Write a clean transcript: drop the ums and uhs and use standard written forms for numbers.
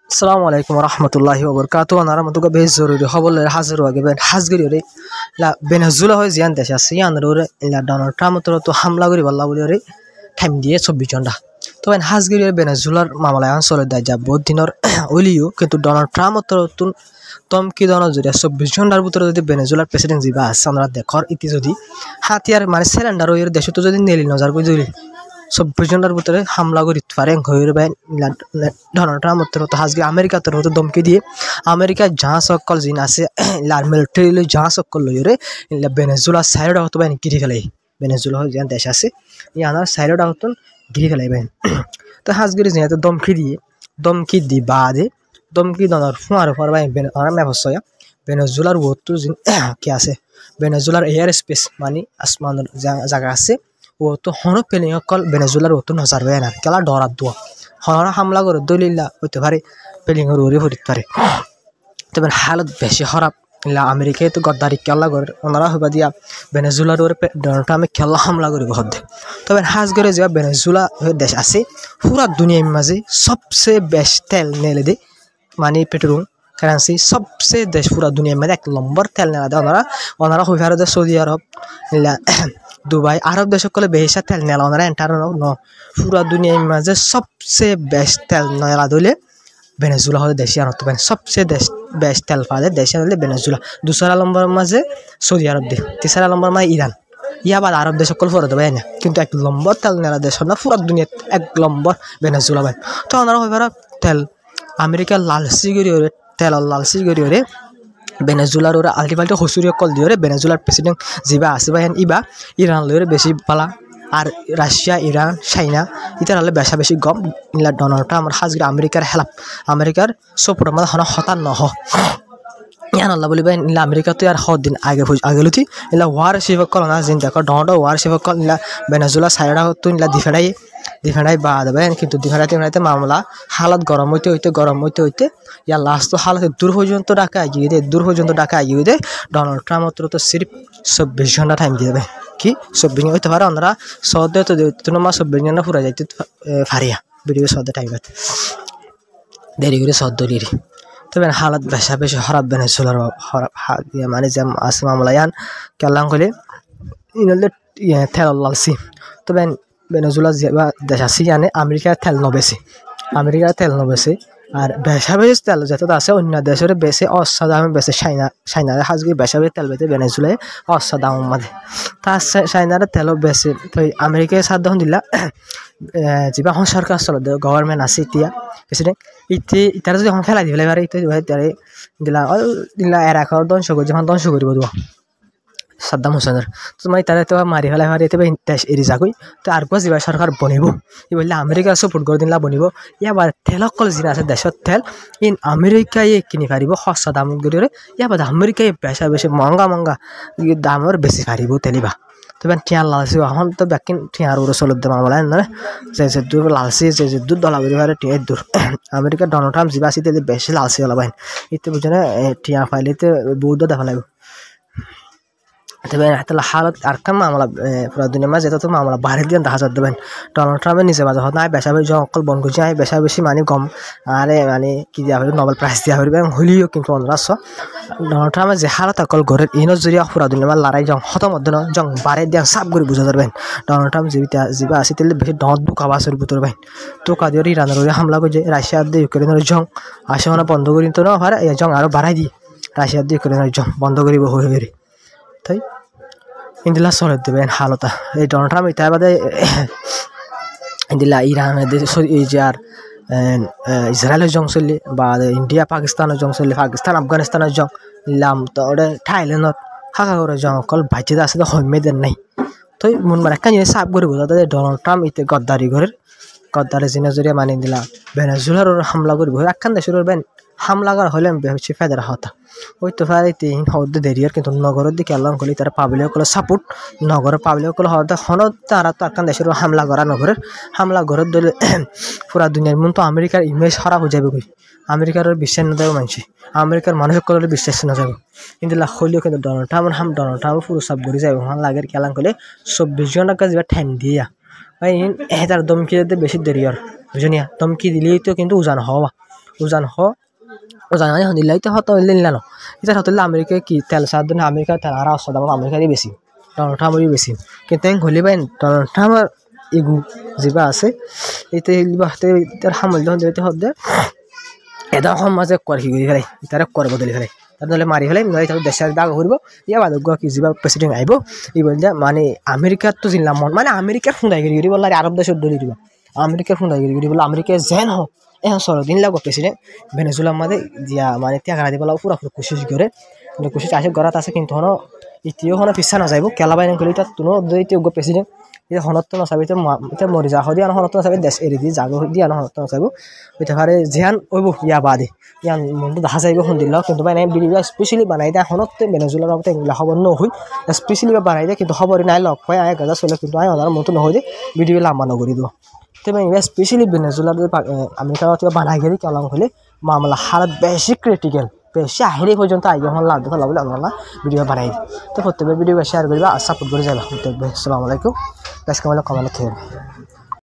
আসসালামু আলাইকুম রহমতুল্লাহি ওবরকাতু আনারা মতুকা বেশ জরুরি খবর লয়ে হাজির হয়ে গেবেন হাজগিরি রে লা ভেনেজুয়েলা হয় জিয়ান দেশ আছে ইয়ানরে লা ডোনাল্ড ট্রাম্প তো হামলা করি বল্লা বলি রে টাইম দিয়ে 24 ঘন্টা তো হাজগিরি ভেনেজুয়েলার মামলায় চলে দেয় যা বহুত দিনের ওলিও কিন্তু ডোনাল্ড ট্রাম্প তো তমকি দনের যদি 24 ঘন্টার ভিতরে যদি ভেনেজুয়েলার প্রেসিডেন্ট যিবা আছে আমরা দেখর ইতি যদি হাতিয়ার মানে সিলিন্ডার ওই দেশ তো যদি নেলি নজর করে যদি 24 ঘন্টার ভিতরে হামলা করি পারে হয়ে ডোনাল্ড ট্রাম্প তো হাজগে আমেরিকা তোর হতো ধমকি দিয়ে আমেরিকার জাহাজ সকল জিন আছে মিলিটারি জাহাজ সকল লইরে ভেনেজুয়েলা সাইড হতো বাইন গিরি ফেলাই ভেনেজুয়েলা যে দেশ আছে ইয়ানার সাইড হতো গিরি ফেলাই বাইন তো হাজগিরি যেহেতু ধমকি দি বাদে ধমকি দনার ফুয়ার পর বাইন মেভসয়া ভেনেজুয়েলার ওতো জিন কি আছে ভেনেজুয়েলার এয়ার স্পেস মানে আসমানের জায়গা আছে ও তো হনো পেলিং অকল ভেনেজুয়েলার ওতো নজার বেয় না কেলা ডরাত দোয়া হনরা হামলা করে দলিল্লা হইতে পারে পেলিংয়ের উড়ে ফুরিতে পারে তবে হালত বেশি খারাপ ইলা আমেরিকায় তো গদ্দারি খেলা করে ওনারা হইবা দিয়া ভেনেজুয়েলার ওরে ডোনাল্ড ট্রাম্পে খেলা হামলা করে হদ্দে তবে হাজ করে যে ভেনেজুয়েলা দেশ আছে পুরা দুনিয়ার মাঝে সবচেয়ে বেস্ট তেল নেলে দে মানে পেট্রোল কারেন্সি সবচেয়ে দেশ পুরা দুনিয়ার মধ্যে 1 নম্বর তেল নেলা দেয় ওনারা হয়ে পারে সৌদি আরব দুবাই আরব দেশ সকলে বেশি তেল নেলা ওনারা এন্টার পুরা দুনিয়ার মাঝে সবচেয়ে বেস্ট তেল নেলা দিলে ভেনেজুয়েলা হলে দেশি আরব সবচেয়ে বেস্ট তেল পাওয়া দেশি হলে ভেনেজুয়েলা দুসরা নম্বর মাঝে সৌদি আরব দেশ তিসরা নম্বর মাঝে ইরান ইয়াবাদ আরব দেশ সকল ফরে দেবে না কিন্তু 1 নম্বর তেল নেলা দেশ না পুরা দুনিয়াত 1 নম্বর ভেনেজুয়েলা ভাই তো ওনারা হয়ে পারে তেল আমেরিকার লালসি গড়ি তেল লালসি গড়ি ভেনেজুয়েলার ওরা আলটিমেটলি হসুরিয়া কল দিয়ে ভেনেজুয়েলার প্রেসিডেন্ট যিবা আছে বা ইবা ইরান লইরে বেশি পালা আর রাশিয়া ইরান চাইনা ইতার হলে বেশি গম ইলা ডোনাল্ড ট্রাম্প আমার হাজগির আমেরিকার হেলাপ আমেরিকার সপোর্ট আমাদের হতান নহ ইয়ান আল্লাহ বলিবা ইলা আমেরিকা তো আর দিন আগে লুথি ইলা ওয়ার শিবক কল না জিন দেখো ডোনাল্ড ওয়ার শিবক কল ইলা ভেনেজুয়েলা সাইডা হতো ইলা দিফেড়াই বা দেবে কিন্তু দিফেড়াইতে মামলা হালত গরম হইতে ইয়া লাস্ট হালত দূর পর্যন্ত ডাকা এগিয়ে দেয় ডোনাল্ড ট্রাম্প তো সিরিফ 24 ঘন্টা টাইম দিয়ে দেবে কি 24 হইতে পারে ওনারা সৌদে তো 24 ঘন্টা ফুরা যাইতে ফারিয়া ভিডিও সৌদে টাইম দেরি করে সৌদি তবে হালত বেশি খারাপ ভেনেজুয়েলার মানে যে আছে মামলা ইয়ান কেলাম কলে ইনলে তেল লালসি তবে ভেনেজুয়েলা যে দেশ আছে ইয়ানে আমেরিকার তেল নবেছে আর বেশি তেল যেটা আছে অন্য দেশের বেশি অসাধারণ বেশি চাইনার হাজগি বেশি তেল বেঁচে ভেনেজুয়েলায় অসাধারণ মাঝে তার চাইনার তেলও বেশি তো আমেরিকায় সাধ্য দিলা যা সরকার চল গভর্নমেন্ট আছে এতিয়া প্রেসিডেন্ট ইতারা যদি ফেলাই দিলে এবারে দিলা এৰাকৰ ধ্বংস কৰি যখন ধ্বংস কৰিব দিব সাদ্দাম হুসেনের তোমার তারা তো মারি ফেলাই দেশ এরি যাগই তো আর যা সরকার বনিব ই বললে আমেরিকা সাপোর্ট করে দিলা বনিব ইয়াবাদ তেলকল যিনি আছে দেশের তেল ইন আমেরিকায় কিনি পারিব সস্তা দাম করে ইয়াবাদ আমেরিকায় বেশি মহঙ্গা দামের বেশি পারিব তেলিবা তবে টিয়া লালসি এখন তো ব্যাকিন টিয়ার ওরে চলত দে মামলা না যে দূর লালসি যে দূর দলা করি পারে টিয়ার দূর আমেরিকা ডোনাল্ড ট্রাম্প যা আছে বেশি লালসি হলা বাইন ইতে বুঝে টিয়া ফাইলিতে বহুত দেখা লাগবে তবে হালত আর কাম মামলা পুরা দুনিয়ার মাঝে তো মামলা বাইরে দিয়ে দেখা যাত দেবেন ডোনাল্ড ট্রাম্পের নিজে মাঝে হত নাই বেশি অকল বন করছে আই বেশি মানে গম আরে মানে কি দিয়া হবে নোবেল প্রাইজ দিয়া হবে হলিও কিন্তু অনরাস ডোনাল্ড ট্রাম্পের যে হালত অকল ঘরের ইনত জরিয়া পুরা দুনিয়ার লড়াই জং হত মধ্যে জং বারে দিয়া সাপ করে বুঝা যাবেন ডোনাল্ড ট্রাম্প যিবা আছে তেলে বেশি ডট বুকাবা আছে ভিতর বাইন তো কাদিয়র ইরানের হামলা করে রাশিয়া দিয়ে ইউক্রেনের জং আসে মানে বন্ধ করি তো না পারে জং আরো বাড়াই দি রাশিয়া দিয়ে ইউক্রেনের জং বন্ধ করিব হয়ে হয়ে তাই ইন্দিলা চলত দেবেন হালতা এই ডোনাল্ড ট্রাম্প ইতা বাদে ইন্দিলা ইরানের এই যে আর ইসরায়েলের জং চললি বা ইন্ডিয়া পাকিস্তানের জং চললি পাকিস্তান আফগানিস্তানের জং ইলাম তো ওটা থাইল্যান্ডত হাকা করে জং অকল ভাইতে আছে হইমেদের নাই তো মন মানে একটা জিনিস সাপ করে বোঝা ডোনাল্ড ট্রাম্প ইতে গদ্দারি জিনিস জরিয়া মানি দিলা ভেনেজুয়েলার হামলা করব একখান দেশের হামলা করা হলে বেশি ফেদার হতা ওই তো ফারে তিন হদ্দে দেরিয়ার কিন্তু নগরের দিকে আল্লাহ কলি তারা পাবলিক হলো সাপোর্ট নগরের পাবলিক হলো হতে হন তারা তো একখান দেশের হামলা করা নগরের হামলা ঘরের দলে পুরা দুনিয়ার মন তো আমেরিকার ইমেজ খারাপ হয়ে যাবে কই আমেরিকার বিশ্বাস না যাবে মানুষ আমেরিকার মানুষ সকলের বিশ্বাস না যাবে কিন্তু হলেও কিন্তু ডোনাল্ড ট্রাম্প পুরো সব ঘুরে যাবে ওখান লাগের খেলাম করলে 24 ঘন্টা কাজ ঠ্যান দিয়া ভাই তার দমকি দিতে বেশি দেরি আর বুঝুনিয়া দমকি দিলেই তো কিন্তু উজান হওয়া উজান হ উজান মানে হন্দিলা ইতা হত লিলা ন ইতা হতলে আমেরিকা কি তেল সাদ না আমেরিকা তেল আর আসদ আমেরিকারই বেশি ডোনাল্ড ট্রাম্পেরই বেশি কিন্তু হলি পাই ডোনাল্ড ট্রাম্পের ইগু যেবা আছে এতে লিবাতে তার হামল যখন দিতে হদে এটা সমাজে কর কি ফেলে তারা কর বদলি ফেলে তাহলে মারি ফেলে নয় তাহলে দেশের দাগ ঘুরব ইয়া বাদ কি যা প্রেসিডেন্ট আইব ই বল যে মানে আমেরিকার তো জিল্লা মন মানে আমেরিকার খুঁদাইগিরি বললে আরব দেশের দলি দিব আমেরিকার খুঁদাইগিরি বলে আমেরিকা যেন এখন 16 দিন লাগো প্রেসিডেন্ট ভেনেজুয়েলার মধ্যে দিয়া মানে ত্যাগারা দিব পুরা কোশিশ করে কিন্তু কোশিশ আসে গড়াত আছে কিন্তু হনো ইতিও হনো পিছা না যাইব কেলা বাইন কলি তাত তুনো দইতে প্রেসিডেন্ট এটা হনত না চাবি এটা মরি যা হদি আন হনত না চাবি দেশ এরি দি জাগো দি আন হনত না চাইব ওইটা পারে যেহান ওইব ইয়া বাদে ইয়ান মনটো দেখা যাইব শুনিল কিন্তু মানে ভিডিও স্পেশালি বানাই দে হনত ভেনেজুয়েলার মতে এগুলা খবর নহই স্পেশালি বানাই দে কিন্তু খবর নাই লগ পাই আয় গাজা চলে কিন্তু আয় ওনার মতো নহই দে ভিডিও লাম্বা নগরি দিব তবে স্পেশালি ভেনেজুয়েলার আমেরিকার বানাই গেলি কেলাম হলে মামলা হালত বেশি ক্রিটিক্যাল বেশি আহিরি পর্যন্ত আগে হন লাভ দেখা লাভ আল্লাহ ভিডিও বানাই তো প্রত্যেক ভিডিও শেয়ার করিবা আর সাপোর্ট করে যাবা আসসালামু আলাইকুম প্লাস কমেন্ট খেয়ে